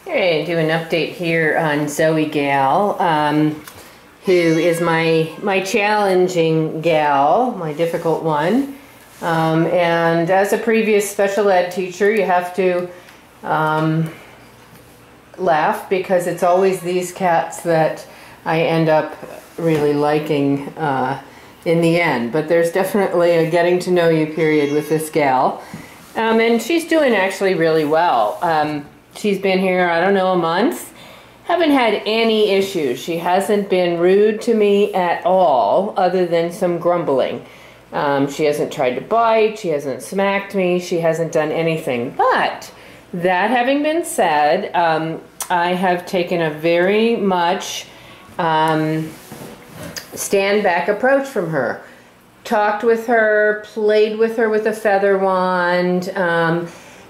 Hey, do an update here on Zoe gal, who is my challenging gal, my difficult one. And as a previous special ed teacher, you have to laugh because it's always these cats that I end up really liking in the end. But there's definitely a getting to know you period with this gal. And she's doing actually really well. She's been here, I don't know, a month. Haven't had any issues. She hasn't been rude to me at all, other than some grumbling. She hasn't tried to bite, she hasn't smacked me, she hasn't done anything. But that having been said, I have taken a very much stand back approach from her. Talked with her, played with her with a feather wand,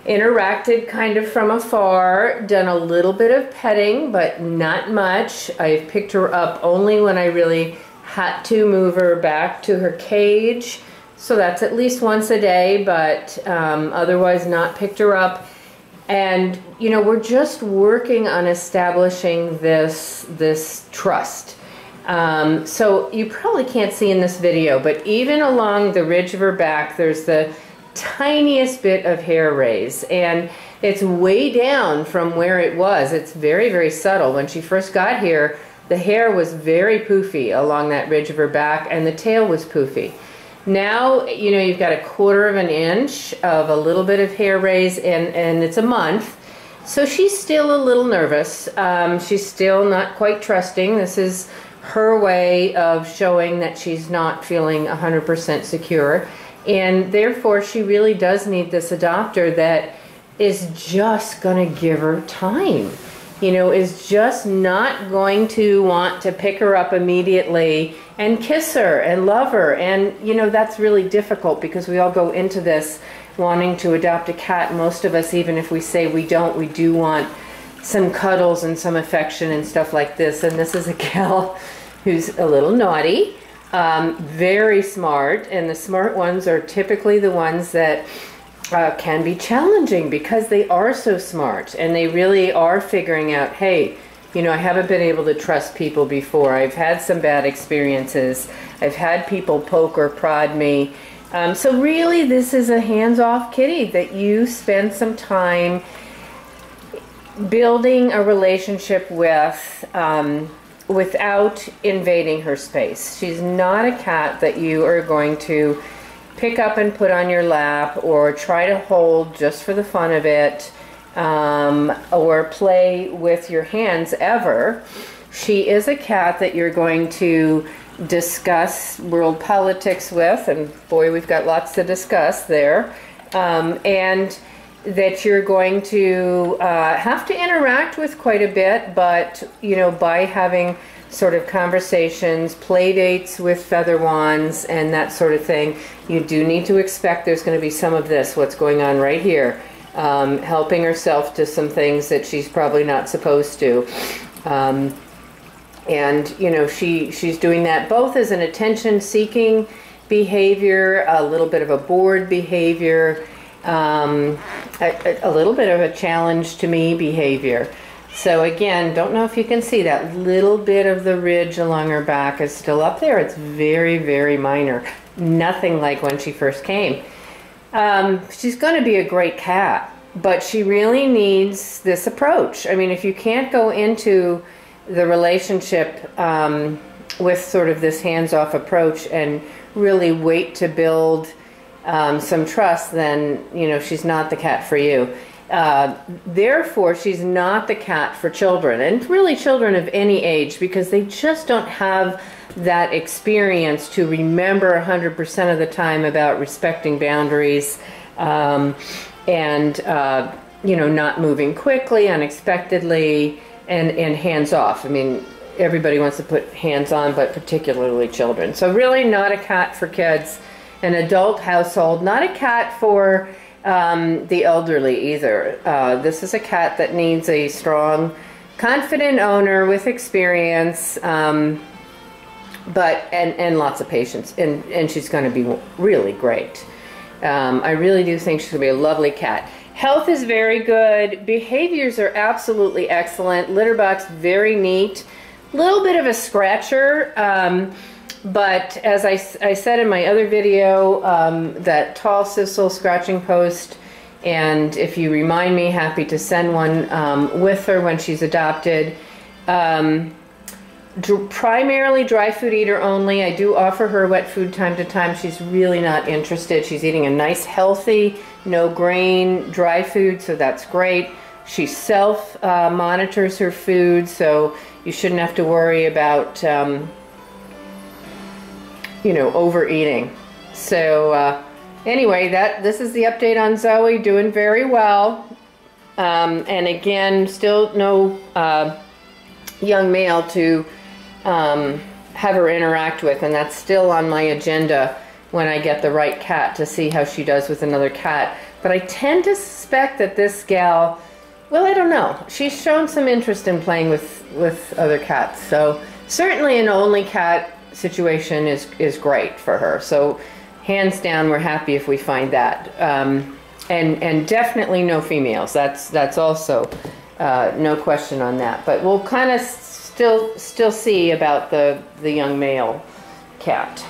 interacted kind of from afar, done a little bit of petting, but not much. I've picked her up only when I really had to move her back to her cage. So that's at least once a day, but otherwise not picked her up. And, you know, we're just working on establishing this trust. So you probably can't see in this video, but even along the ridge of her back, there's the tiniest bit of hair raise, and it's way down from where it was. It's very, very subtle. When she first got here, the hair was very poofy along that ridge of her back, and the tail was poofy. Now, you know, you've got 1/4 of an inch of a little bit of hair raise, and it's a month. So she's still a little nervous. She's still not quite trusting. This is her way of showing that she's not feeling 100% secure. And therefore, she really does need this adopter that is just going to give her time. You know, is just not going to want to pick her up immediately and kiss her and love her. And, you know, that's really difficult because we all go into this wanting to adopt a cat. Most of us, even if we say we don't, we do want some cuddles and some affection and stuff like this. And this is a gal who's a little naughty. Very smart, and the smart ones are typically the ones that can be challenging because they are so smart and they really are figuring out, hey, you know, I haven't been able to trust people before. I've had some bad experiences. I've had people poke or prod me. So really this is a hands-off kitty that you spend some time building a relationship with, without invading her space. She's not a cat that you are going to pick up and put on your lap or try to hold just for the fun of it, or play with your hands ever. She is a cat that you're going to discuss world politics with, and boy, we've got lots to discuss there, and that you're going to have to interact with quite a bit, but, you know, by having sort of conversations, play dates with feather wands and that sort of thing, you do need to expect there's going to be some of this, what's going on right here, helping herself to some things that she's probably not supposed to. And, you know, she's doing that both as an attention-seeking behavior, a little bit of a bored behavior, a little bit of a challenge to me behavior. So again, don't know if you can see that little bit of the ridge along her back is still up there. It's very, very minor. Nothing like when she first came. She's going to be a great cat, but she really needs this approach. I mean, if you can't go into the relationship with sort of this hands-off approach and really wait to build some trust, then, you know, she's not the cat for you. Therefore, she's not the cat for children, and really children of any age, because they just don't have that experience to remember 100% of the time about respecting boundaries, and, you know, not moving quickly, unexpectedly, and hands off. I mean, everybody wants to put hands on, but particularly children. So really not a cat for kids. An adult household, not a cat for the elderly either. This is a cat that needs a strong, confident owner with experience, but lots of patience, and she's going to be really great. I really do think she's going to be a lovely cat. Health is very good. Behaviors are absolutely excellent. Litter box, very neat. Little bit of a scratcher, but as I said in my other video, that tall sisal scratching post, and if you remind me, happy to send one with her when she's adopted. Primarily dry food eater only. I do offer her wet food time to time. She's really not interested. She's eating a nice, healthy, no grain, dry food, so that's great. She self monitors her food, so you shouldn't have to worry about, you know, overeating. So anyway, this is the update on Zoe, doing very well. And again, still no young male to have her interact with, and that's still on my agenda when I get the right cat to see how she does with another cat. But I tend to suspect that this gal, well, I don't know. She's shown some interest in playing with other cats. So certainly an only cat situation is great for her. So hands down, we're happy if we find that. And definitely no females. That's also no question on that. But we'll kind of still see about the young male cat.